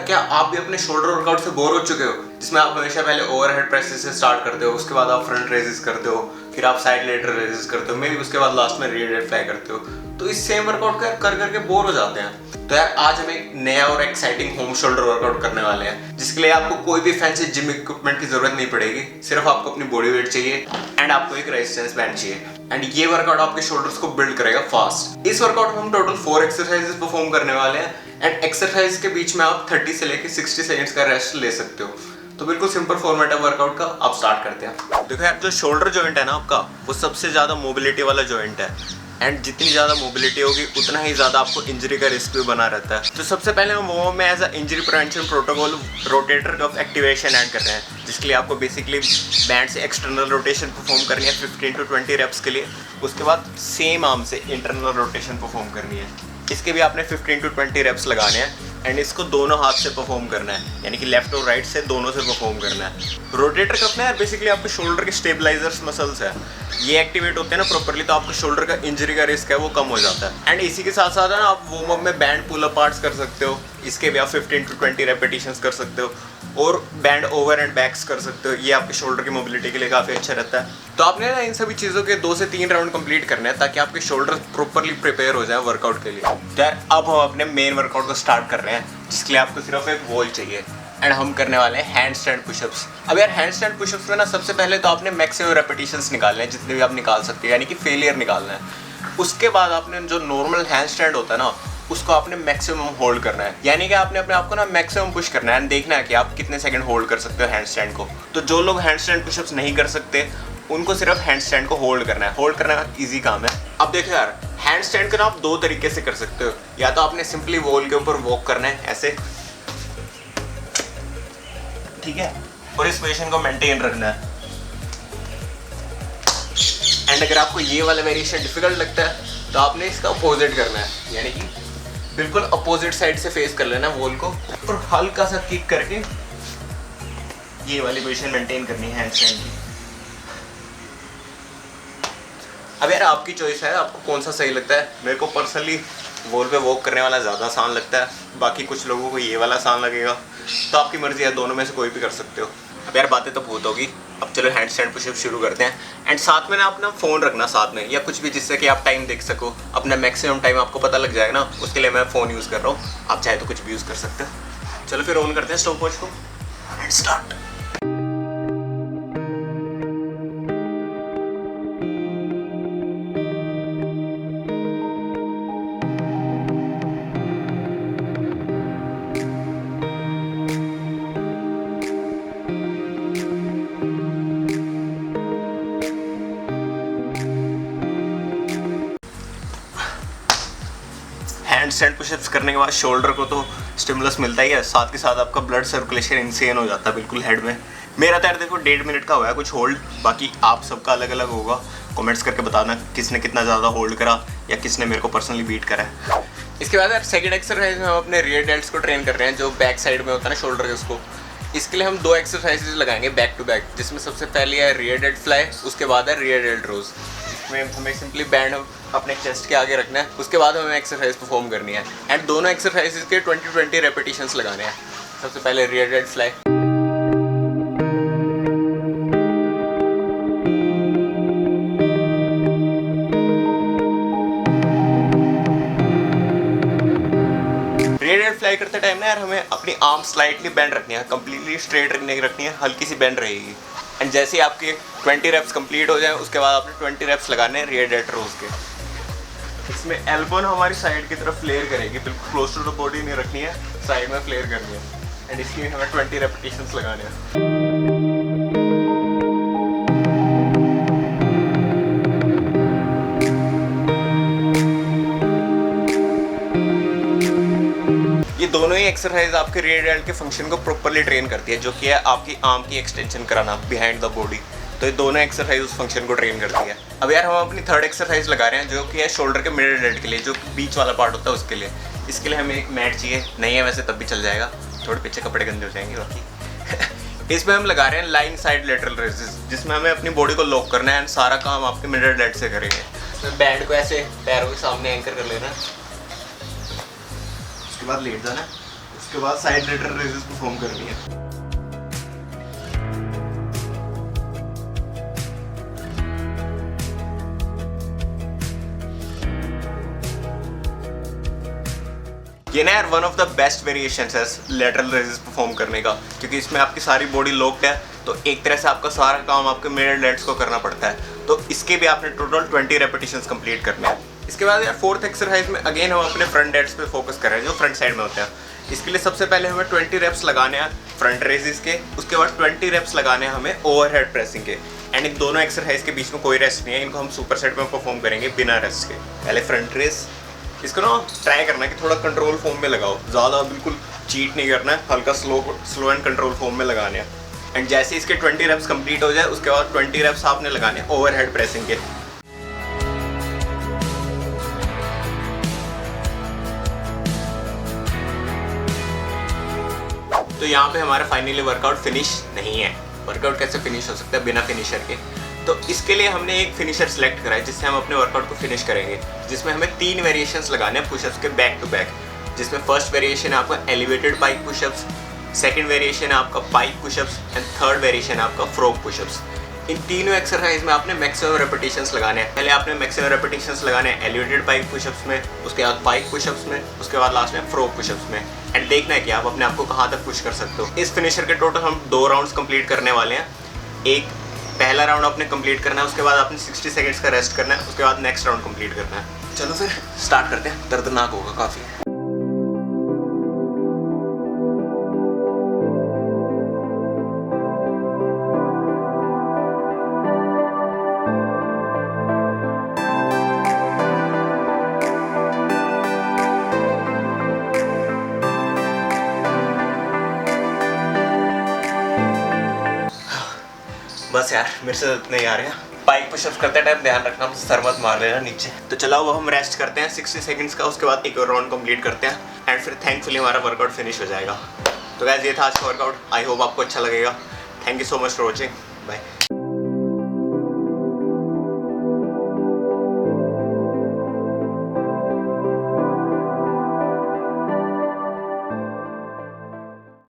क्या आप भी अपने शोल्डर वर्कआउट से बोर हो चुके हो, जिसमें आप हमेशा पहले ओवरहेड प्रेसेस से स्टार्ट करते हो, उसके बाद आप फ्रंट रेजेस करते हो, फिर आप साइड लेटरल रेजेस करते हो, मे भी उसके बाद लास्ट में रियर डेड फ्लाई करते हो, तो इस सेम वर्कआउट कर करके बोर हो जाते हैं। तो यार आज हम एक नया और एक्साइटिंग होम शोल्डर वर्कआउट करने वाले हैं, जिसके लिए आपको कोई भी फैंसी जिम इक्विपमेंट की जरूरत नहीं पड़ेगी। सिर्फ आपको अपनी बॉडी वेट चाहिए एंड आपको एक रेजिस्टेंस बैंड चाहिए, एंड ये वर्कआउट आपके शोल्डर्स को बिल्ड करेगा फास्ट। इस वर्कआउट में हम टोटल 4 एक्सरसाइजेस परफॉर्म करने वाले हैं, एंड एक्सरसाइज के बीच में आप 30 से लेकर 60 सेकंड्स का रेस्ट ले सकते हो। तो बिल्कुल सिंपल फॉर्मेट है वर्कआउट का। आप स्टार्ट करते हैं। देखो यार, जो शोल्डर जॉइंट है ना आपका, वो सबसे ज्यादा मोबिलिटी वाला जॉइंट है, एंड जितनी ज़्यादा मोबिलिटी होगी उतना ही ज़्यादा आपको इंजरी का रिस्क भी बना रहता है। तो सबसे पहले हम वो में as a injury prevention protocol rotator cuff activation add कर रहे हैं, जिसके लिए आपको बेसिकली बैंड से एक्सटर्नल रोटेशन परफॉर्म करनी है 15 to 20 रेप्स के लिए। उसके बाद सेम आर्म से इंटरनल रोटेशन परफॉर्म करनी है। इसके भी आपने 15 to 20 रेप्स लगाने हैं, एंड इसको दोनों हाथ से परफॉर्म करना है, यानी कि लेफ्ट और राइट से दोनों से परफॉर्म करना है। रोटेटर कफ ना बेसिकली आपके शोल्डर के स्टेबलाइजर्स मसल्स है, ये एक्टिवेट होते हैं ना प्रॉपर्ली, तो आपके शोल्डर का इंजरी का रिस्क है वो कम हो जाता है। एंड इसी के साथ साथ है ना, आप वार्म अप में बैंड पुल अप पार्ट्स कर सकते हो, इसके भी आप 15 to 20 रेपिटेशंस कर सकते हो, और बैंड ओवर एंड बैक्स कर सकते हो। ये आपके शोल्डर की मोबिलिटी के लिए काफ़ी अच्छा रहता है। तो आपने ना इन सभी चीज़ों के 2 से 3 राउंड कंप्लीट करने हैं, ताकि आपके शोल्डर प्रॉपर्ली प्रिपेयर हो जाए वर्कआउट के लिए। तो यार अब हम अपने मेन वर्कआउट को स्टार्ट कर रहे हैं, जिसके लिए आपको सिर्फ एक वॉल चाहिए, एंड हम करने वाले हैं हैंड स्टैंड पुशअप्स। अब यार हैंड स्टैंड पुशअप्स में ना सबसे पहले तो आपने मैक्सिमम रेपिटेशंस निकालने हैं, जितने भी आप निकाल सकते हो, यानी कि फेलियर निकालना है। उसके बाद आपने जो नॉर्मल हैंड स्टैंड होता है ना, उसको आपने मैक्सिमम होल्ड करना है, यानी कि आपने अपने आप को ना मैक्सिमम पुश करना है, एंड देखना है कि आप कितने सेकंड होल्ड कर सकते हो हैंड स्टैंड को। तो जो लोग हैंड स्टैंड पुशअप्स नहीं कर सकते, उनको सिर्फ हैंड स्टैंड को होल्ड करना है। होल्ड करना ईजी काम है। अब देखो यार, हैंड स्टैंड को ना आप 2 तरीके से कर सकते हो। या तो आपने सिंपली वॉल के ऊपर वॉक करना है ऐसे, ठीक है, और इस पोजीशन को मेंटेन रखना है। एंड अगर आपको ये वाला वेरिएशन डिफिकल्ट लगता है, तो आपने इसका अपोजिट करना है, यानी कि बिल्कुल अपोजिट साइड से फेस कर लेना वॉल को, और हल्का सा किक करके ये वाली पोजीशन मेंटेन करनी है हैंड स्टैंड की। अब यार आपकी चॉइस है, आपको कौन सा सही लगता है। मेरे को पर्सनली वॉल पे वॉक करने वाला ज़्यादा आसान लगता है, बाकी कुछ लोगों को ये वाला आसान लगेगा। तो आपकी मर्जी है, दोनों में से कोई भी कर सकते हो। अब यार बातें तो बहुत होगी, अब चलो हैंड स्टैंड पुशअप शुरू करते हैं। एंड साथ में ना अपना फ़ोन रखना साथ में, या कुछ भी जिससे कि आप टाइम देख सको। अपना मैक्सिमम टाइम आपको पता लग जाएगा ना, उसके लिए मैं फ़ोन यूज़ कर रहा हूँ। आप चाहे तो कुछ भी यूज़ कर सकते हो। चलो फिर ऑन करते हैं स्टॉप वॉच को and start. Hand stand pushups करने के बाद शोल्डर को तो स्टिमुलस मिलता ही है, साथ के साथ आपका ब्लड सर्कुलेशन इनसेन हो जाता है बिल्कुल हेड में। मेरा तो यार देखो 1.5 मिनट का हुआ है कुछ होल्ड, बाकी आप सबका अलग अलग होगा। कमेंट्स करके बताना किसने कितना ज़्यादा होल्ड करा, या किसने मेरे को पर्सनली बीट करा है। इसके बाद यार सेकंड एक्सरसाइज में हम अपने रियर डेल्ट्स को ट्रेन कर रहे हैं, जो बैक साइड में होता है ना शोल्डर के, उसको। इसके लिए हम 2 एक्सरसाइजेज लगाएंगे बैक टू बैक, जिसमें सबसे पहले है रियर डेल्ट फ्लाई, उसके बाद है रियर डेल्ट रोज। इसमें हमें सिंपली बैंड अपने चेस्ट के आगे रखना है, उसके बाद हमें एक्सरसाइज परफॉर्म करनी है, एंड दोनों एक्सरसाइजेज के 20 रेपिटेशंस लगाने हैं। सबसे पहले रियर डेल्ट फ्लाई, फ्लाई करते टाइम ना यार हमें अपनी आर्म स्लाइटली बेंड रखनी है, कंप्लीटली स्ट्रेट नहीं रखनी है, हल्की सी बेंड रहेगी। एंड जैसे ही आपके 20 रेप्स कंप्लीट हो जाए, उसके बाद आपने 20 रेप्स लगाने हैं रियर डेल्ट रोज के। इसमें एल्बो हमारी साइड की तरफ फ्लेयर करेगी, बिल्कुल क्लोज टू द बॉडी नहीं रखनी है, साइड में फ्लेयर करनी है। एंड इसकी हमें 20 रेपिटेशंस लगाने हैं। ये दोनों ही एक्सरसाइज आपके रियर डेल्ट के फंक्शन को प्रॉपर्ली ट्रेन करती है, जो कि है आपकी आर्म की एक्सटेंशन कराना बिहाइंड द बॉडी। तो ये दोनों एक्सरसाइज उस फंक्शन को ट्रेन करती है। अब यार हम अपनी 3rd एक्सरसाइज लगा रहे हैं, जो कि है शोल्डर के मिडल डेल्ट के लिए, जो बीच वाला पार्ट होता है उसके लिए। इसके लिए हमें एक मैट चाहिए, नहीं है वैसे तब भी चल जाएगा, थोड़े पीछे कपड़े गंदे हो जाएंगे बाकी। इसमें हम लगा रहे हैं लाइन साइड लेटरल रेजेस, जिसमें हमें अपनी बॉडी को लॉक करना है, एंड सारा काम आपके मिडल डेल्ट से करेंगे। इसमें बैंड को ऐसे पैरों के सामने एंकर कर लेना है, उसके बाद लेट जाना है, उसके बाद साइड लेटरल रेजेस परफॉर्म करनी है। ये ना यार one of the best variations है लेटरल रेजेस परफॉर्म करने का, क्योंकि इसमें आपकी सारी बॉडी लॉक्ड है, तो एक तरह से आपका सारा काम आपके मिड लेग्स को करना पड़ता है। तो इसके भी आपने टोटल 20 रेपिटेशंस कंप्लीट करने हैं। इसके बाद यार फोर्थ एक्सरसाइज में अगेन हम अपने फ्रंट डेड्स पे फोकस कर रहे हैं जो फ्रंट साइड में होते हैं। इसके लिए सबसे पहले हमें 20 रेप्स लगाने हैं फ्रंट रेजेस के, उसके बाद 20 रेप्स लगाने हैं हमें ओवरहेड प्रेसिंग के। एंड इन दोनों एक्सरसाइज के बीच में कोई रेस्ट नहीं है, इनको हम सुपर सेट में परफॉर्म करेंगे बिना रेस्ट के। पहले फ्रंट रेस, इसको ना ट्राई करना है कि थोड़ा कंट्रोल फॉर्म में लगाओ, ज़्यादा बिल्कुल चीट नहीं करना है, हल्का स्लो एंड कंट्रोल फॉर्म में लगाने हैं। एंड जैसे इसके 20 रेप्स कंप्लीट हो जाए उसके बाद 20 रेप्स आपने लगाने हैं ओवरहेड प्रेसिंग के। तो यहाँ पे हमारा फाइनली वर्कआउट फिनिश नहीं है। वर्कआउट कैसे फिनिश हो सकता है बिना फिनिशर के? तो इसके लिए हमने एक फिनिशर सेलेक्ट करा है जिससे हम अपने वर्कआउट को फिनिश करेंगे, जिसमें हमें 3 वेरिएशंस लगाने हैं पुशअप्स के बैक टू बैक। जिसमें फर्स्ट वेरिएशन है आपका elevated pike pushups, second variation है आपका pike pushups and third variation है आपका फ्रॉग पुशअप्स। इन तीनों एक्सरसाइज में आपने मैक्सिमम रेपिटेशंस लगाने हैं। पहले आपने मैक्सिमम रेपिटेशंस लगाने हैं एलिवेटेड पाइक पुशअप्स में, उसके बाद पाइक पुशअप्स में, उसके बाद लास्ट में फ्रॉग पुशअप्स में। एंड देखना है कि आप अपने आप को कहाँ तक पुश कर सकते हो। इस फिनिशर के टोटल हम 2 राउंड्स कंप्लीट करने वाले हैं। एक पहला राउंड आपने कंप्लीट करना है, उसके बाद आपने 60 सेकंड्स का रेस्ट करना है, उसके बाद नेक्स्ट राउंड कंप्लीट करना है। चलो फिर स्टार्ट करते हैं। दर्दनाक होगा काफ़ी। बस यार मेरे से इतने ही आ रहे हैं। पाइक पुशअप्स करते टाइम ध्यान रखना सर मत मार लेना नीचे। तो चलो अब हम रेस्ट करते हैं 60 सेकंड्स का, उसके बाद एक और राउंड कंप्लीट करते हैं एंड फिर थैंकफुली हमारा वर्कआउट फिनिश हो जाएगा। तो गाइस ये था आज का वर्कआउट। आई होप आपको अच्छा लगेगा। Thank you so much for watching. Bye.